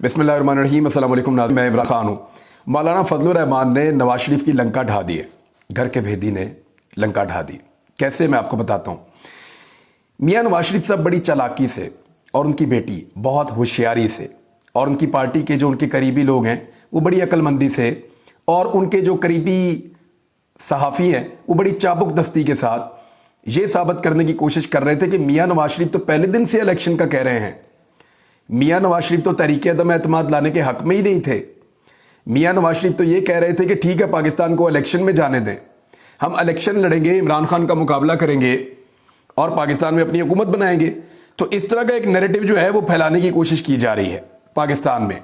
बिस्मिल्लाहिर्रहमानिर्रहीम। अस्सलाम वालेकुम नाज़रीन, मैं इमरान खान हूँ। मौलाना फजलुर रहमान ने नवाज शरीफ की लंका ढा दी है। घर के भेदी ने लंका ढा दी। कैसे, मैं आपको बताता हूँ। मियाँ नवाज शरीफ साहब बड़ी चालाकी से और उनकी बेटी बहुत होशियारी से और उनकी पार्टी के जो उनके करीबी लोग हैं वो बड़ी अक्लमंदी से और उनके जो करीबी सहाफ़ी हैं वो बड़ी चाबुक दस्ती के साथ ये साबित करने की कोशिश कर रहे थे कि मियाँ नवाज शरीफ तो पहले दिन से इलेक्शन का कह रहे हैं। मियाँ नवाज शरीफ तो तहरीक अदम एतमाद लाने के हक में ही नहीं थे। मियाँ नवाज शरीफ तो ये कह रहे थे कि ठीक है, पाकिस्तान को इलेक्शन में जाने दें, हम इलेक्शन लड़ेंगे, इमरान खान का मुकाबला करेंगे और पाकिस्तान में अपनी हुकूमत बनाएंगे। तो इस तरह का एक नैरेटिव जो है वो फैलाने की कोशिश की जा रही है पाकिस्तान में।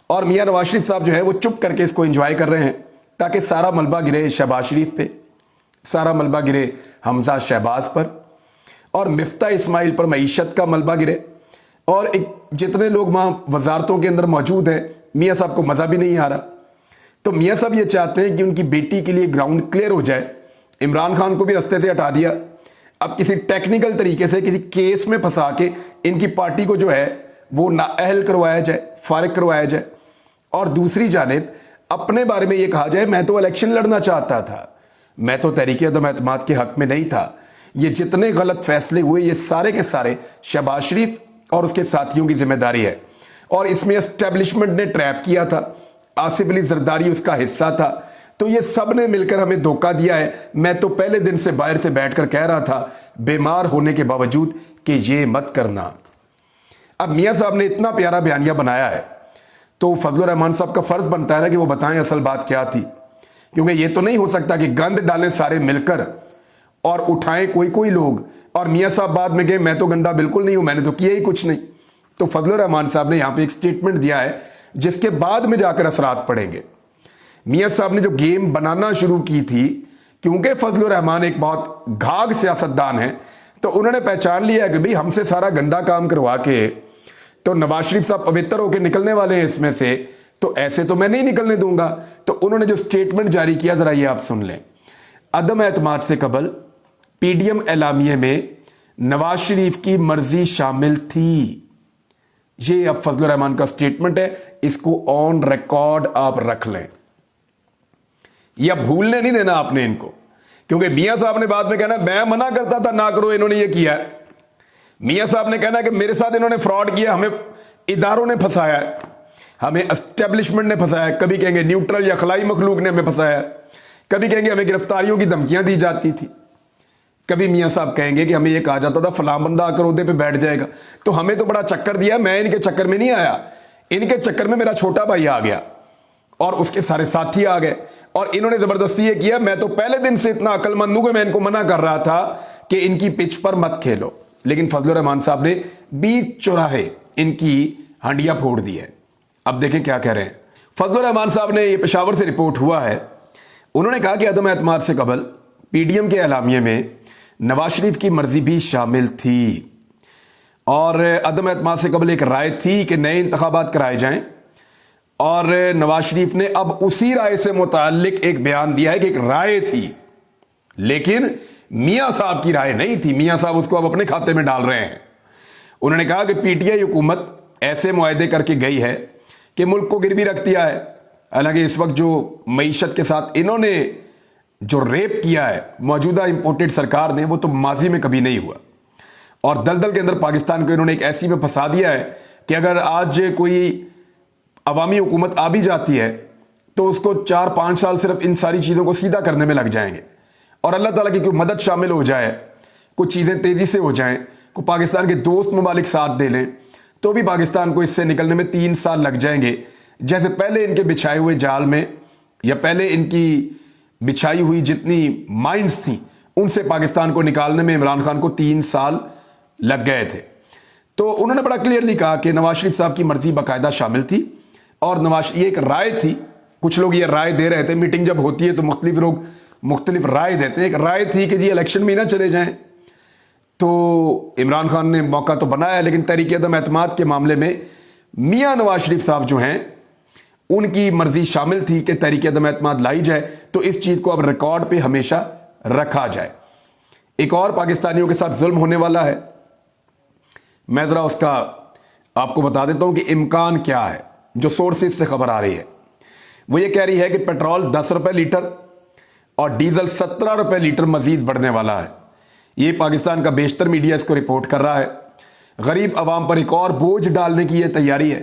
और मियाँ नवाज शरीफ साहब जो है वो चुप करके इसको एंजॉय कर रहे हैं ताकि सारा मलबा गिरे शहबाज शरीफ पे, सारा मलबा गिरे हमजा शहबाज पर और मिफ्ता इस्माइल पर मईशत का मलबा गिरे। और एक जितने लोग वहाँ वजारतों के अंदर मौजूद हैं, मियाँ साहब को मज़ा भी नहीं आ रहा। तो मियाँ साहब ये चाहते हैं कि उनकी बेटी के लिए ग्राउंड क्लियर हो जाए। इमरान खान को भी रास्ते से हटा दिया। अब किसी टेक्निकल तरीके से किसी केस में फंसा के इनकी पार्टी को जो है वो नाअहल करवाया जाए, फारिग करवाया जाए। और दूसरी जानिब अपने बारे में ये कहा जाए मैं तो इलेक्शन लड़ना चाहता था, मैं तो तहरीक अदम एतमाद के हक में नहीं था। ये जितने गलत फैसले हुए ये सारे के सारे शहबाज शरीफ और उसके साथियों की जिम्मेदारी है। और इसमें एस्टेब्लिशमेंट ने ट्रैप किया था, आसिफ अली जरदारी उसका हिस्सा था। तो ये सब ने मिलकर हमें धोखा दिया है। मैं तो पहले दिन से बाहर से बैठकर कह रहा था बीमार होने के बावजूद कि ये मत करना। अब मियाँ साहब ने इतना प्यारा बयानिया बनाया है तो फजलुर रहमान साहब का फर्ज बनता है ना कि वो बताएं असल बात क्या थी। क्योंकि ये तो नहीं हो सकता कि गंद डालें सारे मिलकर और उठाएं कोई कोई लोग और मियाँ साहब बाद में गए मैं तो गंदा बिल्कुल नहीं हूं, मैंने तो किया ही कुछ नहीं। तो फजलुर रहमान साहब ने यहां पे एक स्टेटमेंट दिया है जिसके बाद में जाकर असरात पड़ेंगे। मियाँ साहब ने जो गेम बनाना शुरू की थी, क्योंकि फजलुर रहमान एक बहुत घाघ सियासतदान है, तो उन्होंने पहचान लिया है कि भाई हमसे सारा गंदा काम करवा के तो नवाज शरीफ साहब पवित्र होकर निकलने वाले हैं इसमें से, तो ऐसे तो मैं नहीं निकलने दूंगा। तो उन्होंने जो स्टेटमेंट जारी किया जरा ये आप सुन लें। अदम एतमाद से कबल पीडीएम एलामिये में नवाज शरीफ की मर्जी शामिल थी। ये अब फजलुर रहमान का स्टेटमेंट है, इसको ऑन रिकॉर्ड आप रख लें। या भूलने नहीं देना आपने इनको, क्योंकि मियाँ साहब ने बाद में कहना मैं मना करता था ना करो, इन्होंने ये किया है। मियाँ साहब ने कहना कि मेरे साथ इन्होंने फ्रॉड किया, हमें इदारों ने फंसाया है, हमें एस्टेब्लिशमेंट ने फंसाया है। कभी कहेंगे न्यूट्रल या खलाई मखलूक ने हमें फंसाया है, कभी कहेंगे हमें गिरफ्तारियों की धमकियां दी जाती थी, कभी मियाँ साहब कहेंगे कि हमें ये कहा जाता था फलां बंदा आकर ओहदे पे बैठ जाएगा। तो हमें तो बड़ा चक्कर दिया, मैं इनके चक्कर में नहीं आया, इनके चक्कर में मेरा छोटा भाई आ गया और उसके सारे साथी आ गए और इन्होंने जबरदस्ती ये किया। मैं तो पहले दिन से इतना अक्लमंद हूं कि मैं इनको मना कर रहा था कि इनकी पिच पर मत खेलो, लेकिन फजलुर रहमान साहब ने बीच चौराहे इनकी हांडियां फोड़ दी है। अब देखें क्या कह रहे हैं फजलुर रहमान साहब ने। ये पेशावर से रिपोर्ट हुआ है, उन्होंने कहा कि अदम एतमाद से कबल पीडीएम के एलामिये में नवाज शरीफ की मर्जी भी शामिल थी और अदम एतमाद से कबल एक राय थी कि नए इंतखाबात कराए जाएं। और नवाज शरीफ ने अब उसी राय से मुताल्लिक एक बयान दिया है कि एक राय थी, लेकिन मियाँ साहब की राय नहीं थी। मियाँ साहब उसको अब अपने खाते में डाल रहे हैं। उन्होंने कहा कि पीटीआई हुकूमत ऐसे मुआहदे करके गई है कि मुल्क को गिरवी रख दिया है। हालांकि इस वक्त जो मईशत के साथ इन्होंने जो रेप किया है मौजूदा इंपोर्टेड सरकार ने, वो तो माजी में कभी नहीं हुआ। और दलदल के अंदर पाकिस्तान को इन्होंने एक ऐसी में फंसा दिया है कि अगर आज कोई अवामी हुकूमत आ भी जाती है तो उसको 4-5 साल सिर्फ इन सारी चीज़ों को सीधा करने में लग जाएंगे। और अल्लाह ताला की कोई मदद शामिल हो जाए, कुछ चीज़ें तेज़ी से हो जाएं, को पाकिस्तान के दोस्त ममालिक साथ दे लें, तो भी पाकिस्तान को इससे निकलने में 3 साल लग जाएंगे। जैसे पहले इनके बिछाए हुए जाल में या पहले इनकी बिछाई हुई जितनी माइंड्स थी उनसे पाकिस्तान को निकालने में इमरान खान को 3 साल लग गए थे। तो उन्होंने बड़ा क्लियरली कहा कि नवाज शरीफ साहब की मर्जी बाकायदा शामिल थी और ये एक राय थी। कुछ लोग ये राय दे रहे थे, मीटिंग जब होती है तो मुख्तलिफ लोग मुख्तलिफ राय देते हैं। एक राय थी कि जी इलेक्शन में ना चले जाएं। तो इमरान खान ने मौका तो बनाया, लेकिन तहरीक अदम एतमाद के मामले में मियाँ नवाज शरीफ साहब जो हैं उनकी मर्जी शामिल थी कि तहरीक अदम एतमाद लाई जाए। तो इस चीज़ को अब रिकॉर्ड पे हमेशा रखा जाए। एक और पाकिस्तानियों के साथ जुल्म होने वाला है, मैं ज़रा उसका آپ کو بتا دیتا ہوں کہ امکان کیا ہے جو سورسز سے خبر آ رہی ہے. وہ یہ کہہ رہی ہے کہ پیٹرول 10 روپے لیٹر اور ڈیزل 17 روپے لیٹر مزید بڑھنے والا ہے. یہ پاکستان کا بیشتر میڈیا اس کو رپورٹ کر رہا ہے. غریب عوام پر ایک اور بوجھ ڈالنے کی یہ تیاری ہے.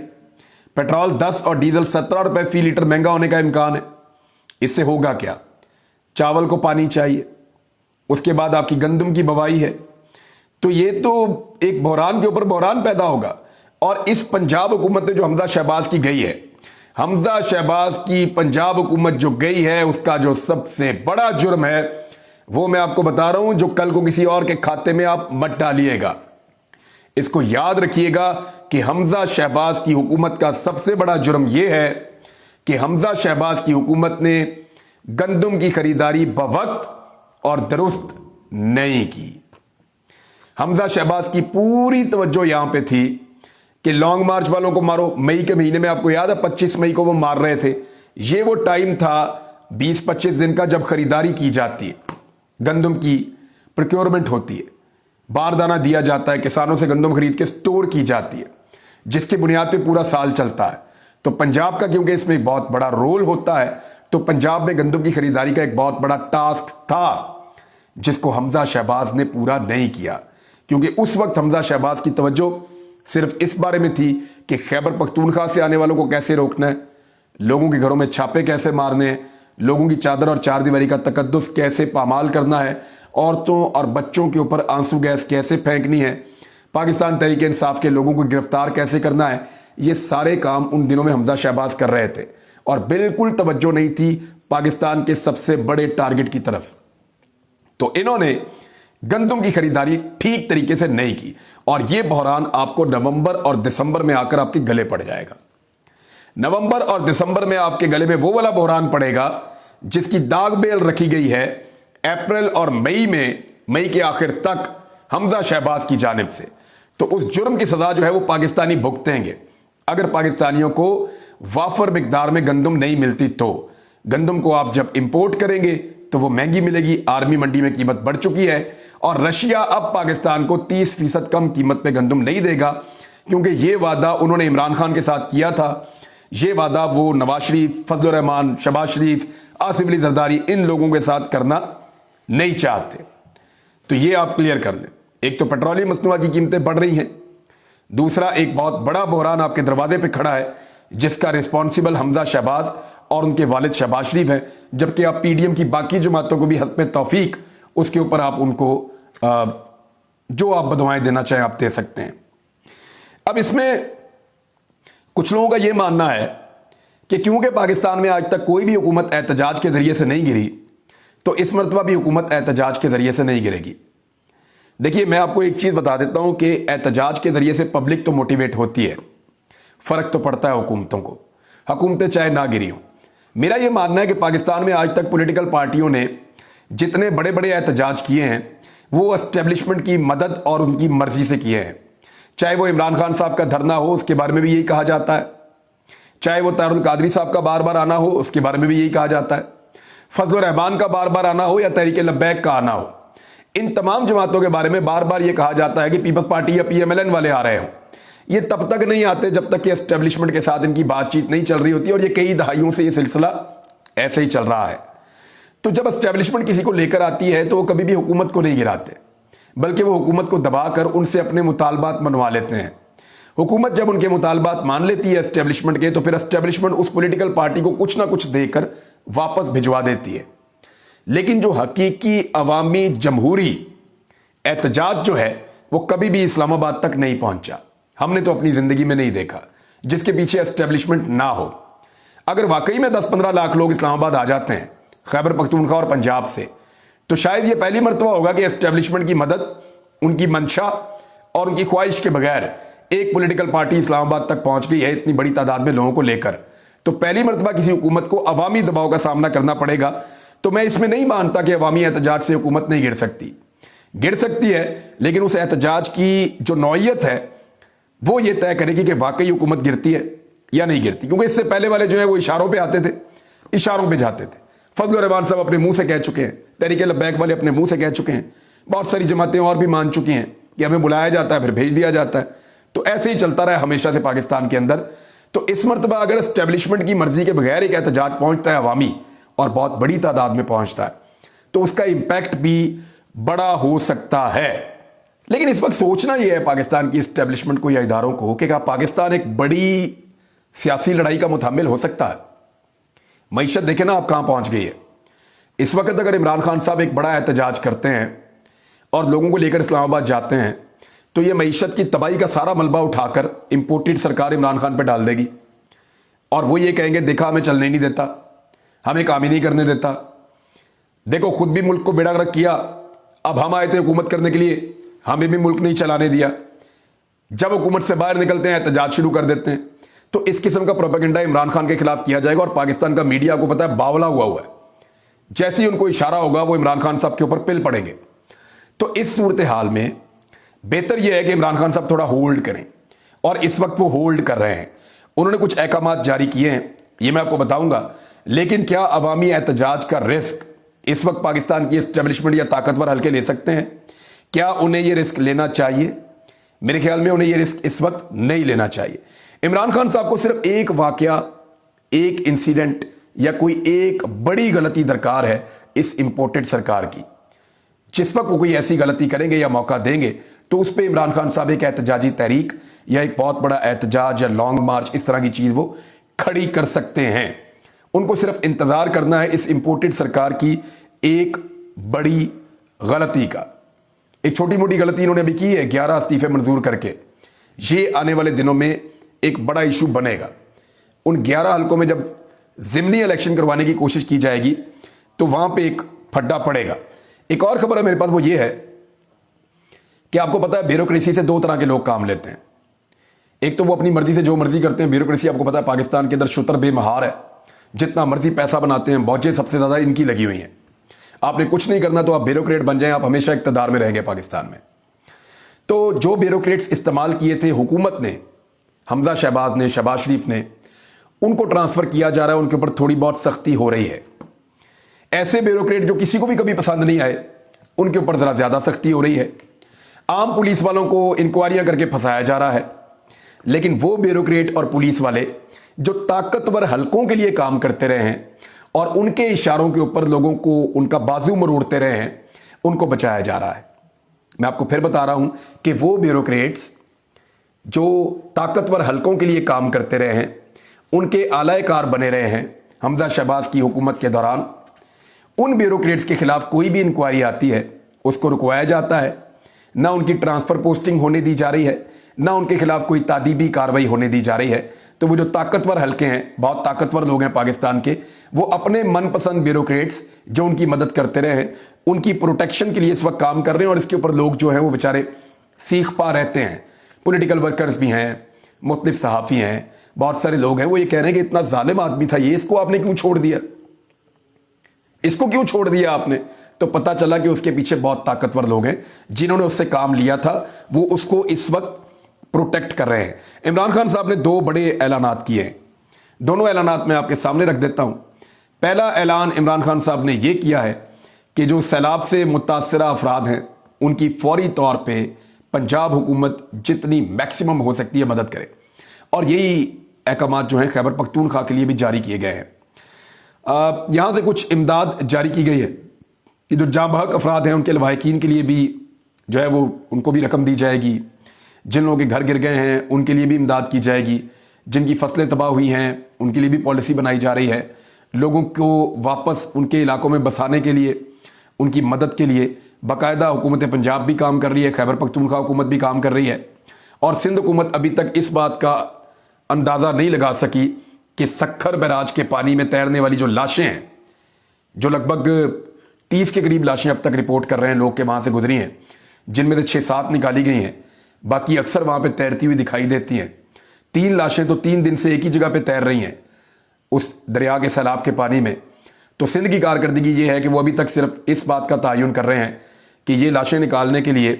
پیٹرول 10 اور ڈیزل 17 روپے فی لیٹر مہنگا ہونے کا امکان ہے. اس سے ہوگا کیا؟ چاول کو پانی چاہیے، اس کے بعد آپ کی گندم کی بوائی ہے، تو یہ تو ایک بحران کے اوپر بحران پیدا ہوگا. اور اس پنجاب حکومت نے جو حمزہ شہباز کی گئی ہے، حمزہ شہباز کی پنجاب حکومت جو گئی ہے، اس کا جو سب سے بڑا جرم ہے وہ میں آپ کو بتا رہا ہوں، جو کل کو کسی اور کے کھاتے میں آپ مت ڈالیے گا. اس کو یاد رکھیے گا کہ حمزہ شہباز کی حکومت کا سب سے بڑا جرم یہ ہے کہ حمزہ شہباز کی حکومت نے گندم کی خریداری بوقت اور درست نہیں کی. حمزہ شہباز کی پوری توجہ یہاں پہ تھی کہ لانگ مارچ والوں کو مارو. مئی کے مہینے میں آپ کو یاد ہے 25 مئی کو وہ مار رہے تھے. یہ وہ ٹائم تھا 20-25 دن کا جب خریداری کی جاتی ہے، گندم کی پروکیورمنٹ ہوتی ہے، باردانہ دیا جاتا ہے، کسانوں سے گندم خرید کے سٹور کی جاتی ہے، جس کی بنیاد پہ پورا سال چلتا ہے. تو پنجاب کا کیونکہ اس میں ایک بہت بڑا رول ہوتا ہے، تو پنجاب میں گندم کی خریداری کا ایک بہت بڑا ٹاسک تھا جس کو حمزہ شہباز نے پورا نہیں کیا. کیونکہ اس وقت حمزہ شہباز کی توجہ صرف اس بارے میں تھی کہ خیبر پختونخوا سے آنے والوں کو کیسے روکنا ہے، لوگوں کے گھروں میں چھاپے کیسے مارنے ہیں، لوگوں کی چادر اور چار دیواری کا تقدس کیسے پامال کرنا ہے، عورتوں اور بچوں کے اوپر آنسو گیس کیسے پھینکنی ہے، پاکستان تحریک انصاف کے لوگوں کو گرفتار کیسے کرنا ہے. یہ سارے کام ان دنوں میں حمزہ شہباز کر رہے تھے اور بالکل توجہ نہیں تھی پاکستان کے سب سے بڑے ٹارگٹ کی طرف. تو انہوں نے گندم کی خریداری ٹھیک طریقے سے نہیں کی اور یہ بحران آپ کو نومبر اور دسمبر میں آ کر آپ کے گلے پڑ جائے گا. نومبر اور دسمبر میں آپ کے گلے میں وہ والا بحران پڑے گا جس کی داغ بیل رکھی گئی ہے اپریل اور مئی کے آخر تک حمزہ شہباز کی جانب سے. تو اس جرم کی سزا جو ہے وہ پاکستانی بھگتیں گے اگر پاکستانیوں کو وافر مقدار میں گندم نہیں ملتی. تو گندم کو آپ جب امپورٹ کریں گے تو وہ مہنگی ملے گی. آرمی منڈی میں قیمت بڑھ چکی ہے اور رشیا اب پاکستان کو 30% کم قیمت پہ گندم نہیں دے گا، کیونکہ یہ وعدہ انہوں نے عمران خان کے ساتھ کیا تھا. یہ وعدہ وہ نواز شریف، فضل الرحمان، شہباز شریف، آصف علی زرداری ان لوگوں کے ساتھ کرنا نہیں چاہتے. تو یہ آپ کلیئر کر لیں. ایک تو پیٹرولیم مصنوعات کی قیمتیں بڑھ رہی ہیں، دوسرا ایک بہت بڑا بحران آپ کے دروازے پہ کھڑا ہے جس کا ریسپانسبل حمزہ شہباز اور ان کے والد شہباز شریف ہیں، جبکہ آپ پی ڈی ایم کی باقی جماعتوں کو بھی حسب توفیق اس کے اوپر آپ ان کو جو آپ بدوائیں دینا چاہیں آپ دے سکتے ہیں. اب اس میں کچھ لوگوں کا یہ ماننا ہے کہ کیونکہ پاکستان میں آج تک کوئی بھی حکومت احتجاج کے ذریعے سے نہیں گری تو اس مرتبہ بھی حکومت احتجاج کے ذریعے سے نہیں گرے گی. دیکھیے میں آپ کو ایک چیز بتا دیتا ہوں کہ احتجاج کے ذریعے سے پبلک تو موٹیویٹ ہوتی ہے، فرق تو پڑتا ہے حکومتوں کو، حکومتیں چاہے نہ گری ہوں. میرا یہ ماننا ہے کہ پاکستان میں آج تک پولیٹیکل پارٹیوں نے جتنے بڑے بڑے احتجاج کیے ہیں وہ اسٹیبلشمنٹ کی مدد اور ان کی مرضی سے کیے ہیں. چاہے وہ عمران خان صاحب کا دھرنا ہو، اس کے بارے میں بھی یہی کہا جاتا ہے، چاہے وہ طاہر القادری صاحب کا بار بار آنا ہو، اس کے بارے میں بھی یہی کہا جاتا ہے، فضل الرحمان کا بار بار آنا ہو یا تحریک لبیک کا آنا ہو. ان تمام جماعتوں کے بارے میں بار بار یہ کہا جاتا ہے کہ پیپلز پارٹی یا پی ایم ایل این والے آ رہے ہوں. یہ تب تک نہیں آتے جب تک کہ اسٹیبلشمنٹ کے ساتھ ان کی بات چیت نہیں چل رہی ہوتی، اور یہ کئی دہائیوں سے یہ سلسلہ ایسے ہی چل رہا ہے. تو جب اسٹیبلشمنٹ کسی کو لے کر آتی ہے تو وہ کبھی بھی حکومت کو نہیں گراتے، بلکہ وہ حکومت کو دبا کر ان سے اپنے مطالبات منوا لیتے ہیں. حکومت جب ان کے مطالبات مان لیتی ہے اسٹیبلشمنٹ کے، تو پھر اسٹیبلشمنٹ اس پولیٹیکل پارٹی کو کچھ نہ کچھ دے کر واپس بھجوا دیتی ہے. لیکن جو حقیقی عوامی جمہوری احتجاج جو ہے وہ کبھی بھی اسلام آباد تک نہیں پہنچا. ہم نے تو اپنی زندگی میں نہیں دیکھا جس کے پیچھے اسٹیبلشمنٹ نہ ہو. اگر واقعی میں 10-15 لاکھ لوگ اسلام آباد آ جاتے ہیں خیبر پختونخوا اور پنجاب سے، تو شاید یہ پہلی مرتبہ ہوگا کہ اسٹیبلشمنٹ کی مدد، ان کی منشا اور ان کی خواہش کے بغیر ایک پولیٹیکل پارٹی اسلام آباد تک پہنچ گئی ہے اتنی بڑی تعداد میں لوگوں کو لے کر. تو پہلی مرتبہ کسی حکومت کو عوامی دباؤ کا سامنا کرنا پڑے گا. تو میں اس میں نہیں مانتا کہ عوامی احتجاج سے حکومت نہیں گر سکتی. گر سکتی ہے، لیکن اس احتجاج کی جو نوعیت ہے وہ یہ طے کرے گی کہ واقعی حکومت گرتی ہے یا نہیں گرتی. کیونکہ اس سے پہلے والے جو ہیں وہ اشاروں پہ آتے تھے، اشاروں پہ جاتے تھے. فضل الرحمان صاحب اپنے منہ سے کہہ چکے ہیں، تحریک لبیک والے اپنے منہ سے کہہ چکے ہیں، بہت ساری جماعتیں اور بھی مان چکی ہیں کہ ہمیں بلایا جاتا ہے پھر بھیج دیا جاتا ہے. तो ऐसे ही चलता रहा हमेशा से पाकिस्तान के अंदर। तो इस मरतबा अगर एस्टेब्लिशमेंट की मर्जी के बगैर एक एहतजाज पहुंचता है अवामी और बहुत बड़ी तादाद में पहुंचता है, तो उसका इंपैक्ट भी बड़ा हो सकता है। लेकिन इस वक्त सोचना यह है पाकिस्तान की एस्टेब्लिशमेंट को या इदारों को कि क्या पाकिस्तान एक बड़ी सियासी लड़ाई का मुतामिल हो सकता है। मईशत देखें ना आप कहां पहुंच गई है इस वक्त। अगर इमरान खान साहब एक बड़ा एहतजाज करते हैं और लोगों को लेकर इस्लामाबाद जाते हैं, तो ये मईशत की तबाही का सारा मलबा उठाकर इंपोर्टेड सरकार इमरान खान पर डाल देगी और वो ये कहेंगे देखा हमें चलने नहीं देता, हमें काम ही नहीं करने देता, देखो खुद भी मुल्क को बेड़ागर्क किया, अब हम आए थे हुकूमत करने के लिए, हमें भी मुल्क नहीं चलाने दिया। जब हुकूमत से बाहर निकलते हैं एहतजाज शुरू कर देते हैं। तो इस किस्म का प्रोपेगेंडा इमरान खान के खिलाफ किया जाएगा और पाकिस्तान का मीडिया को पता है बावला हुआ है। जैसे ही उनको इशारा होगा वो इमरान खान साहब के ऊपर पिल पड़ेंगे। तो इस सूरत हाल में बेहतर यह है कि इमरान खान साहब थोड़ा होल्ड करें और इस वक्त वो होल्ड कर रहे हैं। उन्होंने कुछ अहकामात जारी किए हैं, ये मैं आपको बताऊंगा। लेकिन क्या अवामी एहतजाज का रिस्क इस वक्त पाकिस्तान की एस्टेब्लिशमेंट या ताकतवर हल्के ले सकते हैं? क्या उन्हें यह रिस्क लेना चाहिए? मेरे ख्याल में उन्हें यह रिस्क इस वक्त नहीं लेना चाहिए। इमरान खान साहब को सिर्फ एक वाकया, एक इंसिडेंट या कोई एक बड़ी गलती दरकार है इस इंपोर्टेड सरकार की। जिस वक्त वो कोई ऐसी गलती करेंगे या मौका देंगे तो उस पर इमरान खान साहब एक एहतजाजी तहरीक या एक बहुत बड़ा एहतजाज या लॉन्ग मार्च इस तरह की चीज वो खड़ी कर सकते हैं। उनको सिर्फ इंतजार करना है इस इंपोर्टेड सरकार की एक बड़ी गलती का। एक छोटी मोटी गलती इन्होंने अभी की है 11 इस्तीफे मंजूर करके। ये आने वाले दिनों में एक बड़ा इशू बनेगा। उन 11 हल्कों में जब ज़िमनी इलेक्शन करवाने की कोशिश की जाएगी तो वहां पे एक फड्डा पड़ेगा। एक और खबर है मेरे पास, वो ये है कि आपको पता है ब्यूरोक्रेसी से दो तरह के लोग काम लेते हैं। एक तो वो अपनी मर्जी से जो मर्जी करते हैं। ब्यूरोक्रेसी आपको पता है पाकिस्तान के अंदर शुतर बेमहार है, जितना मर्जी पैसा बनाते हैं, बौजे सबसे ज्यादा इनकी लगी हुई हैं। आपने कुछ नहीं करना तो आप ब्यूरोक्रेट बन जाएं, आप हमेशा इक़्तिदार में रहेंगे पाकिस्तान में। तो जो ब्यूरोक्रेट्स इस्तेमाल किए थे हुकूमत ने, हमजा शहबाज ने, शहबाज शरीफ ने, उनको ट्रांसफर किया जा रहा है। उनके ऊपर थोड़ी बहुत सख्ती हो रही है। ऐसे ब्यूरोक्रेट जो किसी को भी कभी पसंद नहीं आए उनके ऊपर जरा ज्यादा सख्ती हो रही है। आम पुलिस वालों को इंक्वायरियां करके फंसाया जा रहा है। लेकिन वो ब्यूरोक्रेट और पुलिस वाले जो ताकतवर हलकों के लिए काम करते रहे हैं और उनके इशारों के ऊपर लोगों को उनका बाजू मरोड़ते रहे हैं, उनको बचाया जा रहा है। मैं आपको फिर बता रहा हूं कि वो ब्यूरोक्रेट्स जो ताकतवर हलकों के लिए काम करते रहे हैं, उनके आलाकार बने रहे हैं हमजा शहबाज की हुकूमत के दौरान, उन ब्यूरोक्रेट्स के खिलाफ कोई भी इंक्वायरी आती है उसको रुकवाया जाता है। ना उनकी ट्रांसफर पोस्टिंग होने दी जा रही है, ना उनके खिलाफ कोई तादीबी कार्रवाई होने दी जा रही है। तो वो जो ताकतवर हल्के हैं, बहुत ताकतवर लोग हैं पाकिस्तान के, वो अपने मनपसंद ब्यूरोक्रेट्स जो उनकी मदद करते रहे हैं, उनकी प्रोटेक्शन के लिए इस वक्त काम कर रहे हैं। और इसके ऊपर लोग जो हैं वो बेचारे सीख पा रहते हैं। पॉलिटिकल वर्कर्स भी हैं, मुख्तलिफ सहाफ़ी हैं, बहुत सारे लोग हैं। वो ये कह रहे हैं कि इतना जालिम आदमी था ये, इसको आपने क्यों छोड़ दिया, इसको क्यों छोड़ दिया आपने? तो पता चला कि उसके पीछे बहुत ताकतवर लोग हैं जिन्होंने उससे काम लिया था, वो उसको इस वक्त प्रोटेक्ट कर रहे हैं। इमरान खान साहब ने दो बड़े ऐलानात किए हैं। दोनों ऐलानात मैं आपके सामने रख देता हूं। पहला ऐलान इमरान खान साहब ने यह किया है कि जो सैलाब से मुतासरा अफराद हैं उनकी फौरी तौर पर पंजाब हुकूमत जितनी मैक्सिमम हो सकती है मदद करे। और यही अहकामात जो हैं खैबर पख्तूनख्वा के लिए भी जारी किए गए हैं। यहां से कुछ इमदाद जारी की गई है कि जो जाँ बहक अफराद हैं उनके लवाहिकीन के लिए भी जो है वो उनको भी रकम दी जाएगी। जिन लोगों के घर गिर गए हैं उनके लिए भी इमदाद की जाएगी। जिनकी फसलें तबाह हुई हैं उनके लिए भी पॉलिसी बनाई जा रही है। लोगों को वापस उनके इलाकों में बसाने के लिए, उनकी मदद के लिए बाकायदा हुकूमत पंजाब भी काम कर रही है, खैबर पख्तूनख्वा हुकूमत भी काम कर रही है। और सिंध हुकूमत अभी तक इस बात का अंदाज़ा नहीं लगा सकी कि सक्खर बैराज के पानी में तैरने वाली जो लाशें हैं, जो लगभग 30 के करीब लाशें अब तक रिपोर्ट कर रहे हैं लोग के वहां से गुजरी हैं, जिनमें से 6-7 निकाली गई हैं, बाकी अक्सर वहां पे तैरती हुई दिखाई देती हैं। 3 लाशें तो 3 दिन से एक ही जगह पे तैर रही हैं उस दरिया के सैलाब के पानी में। तो सिंध की कारकर्दगी ये है कि वो अभी तक सिर्फ इस बात का तयन कर रहे हैं कि ये लाशें निकालने के लिए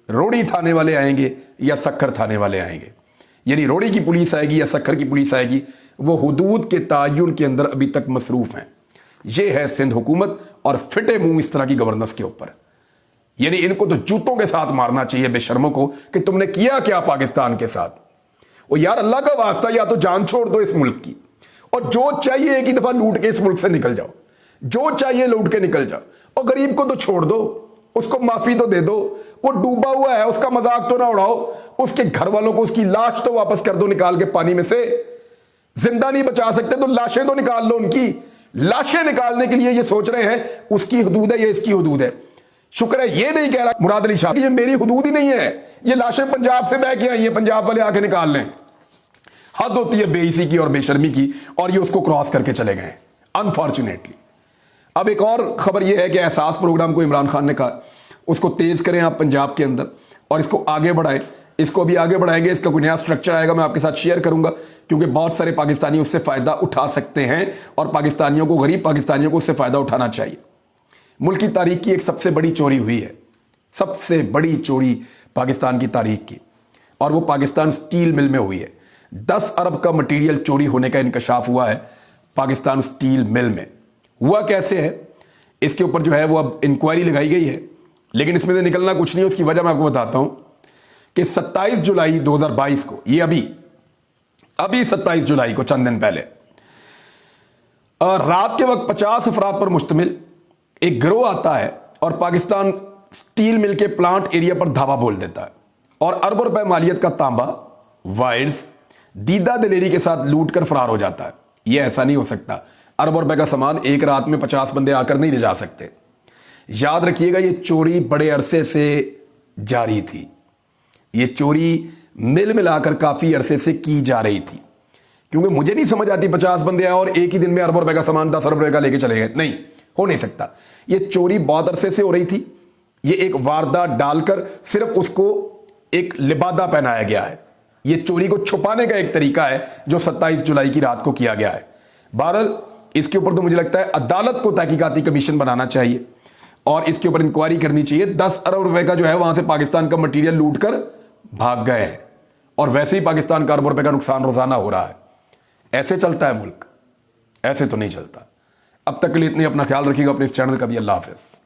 रोड़ी थाने वाले आएंगे या सक्खर थाने वाले आएंगे, यानी रोड़ी की पुलिस आएगी या सक्खर की पुलिस आएगी। वो हुदूद के तयन के अंदर अभी तक मसरूफ हैं। ये है सिंध हुकूमत और फिटे मुंह इस तरह की गवर्नेंस के ऊपर। यानी इनको तो जूतों के साथ मारना चाहिए बेशर्मों को कि तुमने किया क्या पाकिस्तान के साथ। और यार अल्लाह का वास्ता, या तो जान छोड़ दो इस मुल्क की, और जो चाहिए एक ही दफा लूट के इस मुल्क से निकल जाओ, जो चाहिए लूट के निकल जाओ। और गरीब को तो छोड़ दो, उसको माफी तो दे दो, वो डूबा हुआ है, उसका मजाक तो ना उड़ाओ, उसके घर वालों को उसकी लाश तो वापस कर दो निकाल के पानी में से। जिंदा नहीं बचा सकते तो लाशें तो निकाल लो उनकी। लाशें निकालने के लिए ये सोच रहे हैं उसकी हदूद है, ये इसकी हदूद है। शुक्र है ये नहीं कह रहा मुराद अली शाह कि ये मेरी हदूद ही नहीं है, ये लाशें पंजाब से बह के आई हैं, पंजाब वाले आके निकाल लें। हद होती है बेइज्जती की और बेशर्मी की, और ये उसको क्रॉस करके चले गए अनफॉर्चुनेटली। अब एक और खबर यह है कि एहसास प्रोग्राम को इमरान खान ने कहा उसको तेज करें आप पंजाब के अंदर और इसको आगे बढ़ाएं। इसको भी आगे बढ़ाएंगे, इसका कोई नया स्ट्रक्चर आएगा, मैं आपके साथ शेयर करूंगा, क्योंकि बहुत सारे पाकिस्तानी उससे फायदा उठा सकते हैं और पाकिस्तानियों को, गरीब पाकिस्तानियों को उससे फायदा उठाना चाहिए। मुल्क की तारीख की एक सबसे बड़ी चोरी हुई है, सबसे बड़ी चोरी पाकिस्तान की तारीख की, और वो पाकिस्तान स्टील मिल में हुई है। 10 अरब का मटेरियल चोरी होने का इंकशाफ हुआ है पाकिस्तान स्टील मिल में। हुआ कैसे है इसके ऊपर जो है वो अब इंक्वायरी लगाई गई है, लेकिन इसमें से निकलना कुछ नहीं है। उसकी वजह मैं आपको बताता हूं कि 27 जुलाई 2022 को, ये अभी 27 जुलाई को, चंद दिन पहले, रात के वक्त 50 अफराद पर मुश्तमिल एक गिरोह आता है और पाकिस्तान स्टील मिल के प्लांट एरिया पर धावा बोल देता है और अरबों रुपए मालियत का तांबा, वायर्स, दीदा दलेरी के साथ लूट कर फरार हो जाता है। यह ऐसा नहीं हो सकता, अरबों रुपए का सामान एक रात में 50 बंदे आकर नहीं ले जा सकते। याद रखिएगा, ये चोरी बड़े अरसे से जारी थी, ये चोरी मिल मिलाकर काफी अरसे से की जा रही थी। क्योंकि मुझे नहीं समझ आती 50 बंदे आए और एक ही दिन में अरबों रुपए का सामान 10 अरब रुपए का लेके चले गए, नहीं हो नहीं सकता। ये चोरी बहुत अरसे से हो रही थी, ये एक वारदात डालकर सिर्फ उसको एक लिबादा पहनाया गया है। ये चोरी को छुपाने का एक तरीका है जो 27 जुलाई की रात को किया गया है। बहरहाल इसके ऊपर तो मुझे लगता है अदालत को तहकीकाती कमीशन बनाना चाहिए और इसके ऊपर इंक्वायरी करनी चाहिए। 10 अरब रुपए का जो है वहां से पाकिस्तान का मटेरियल लूट कर भाग गए हैं, और वैसे ही पाकिस्तान का अरबों रुपए का नुकसान रोजाना हो रहा है। ऐसे चलता है मुल्क, ऐसे तो नहीं चलता। अब तक के लिए इतनी, अपना ख्याल रखिएगा, अपने इस चैनल का भी। अल्लाह हाफिज।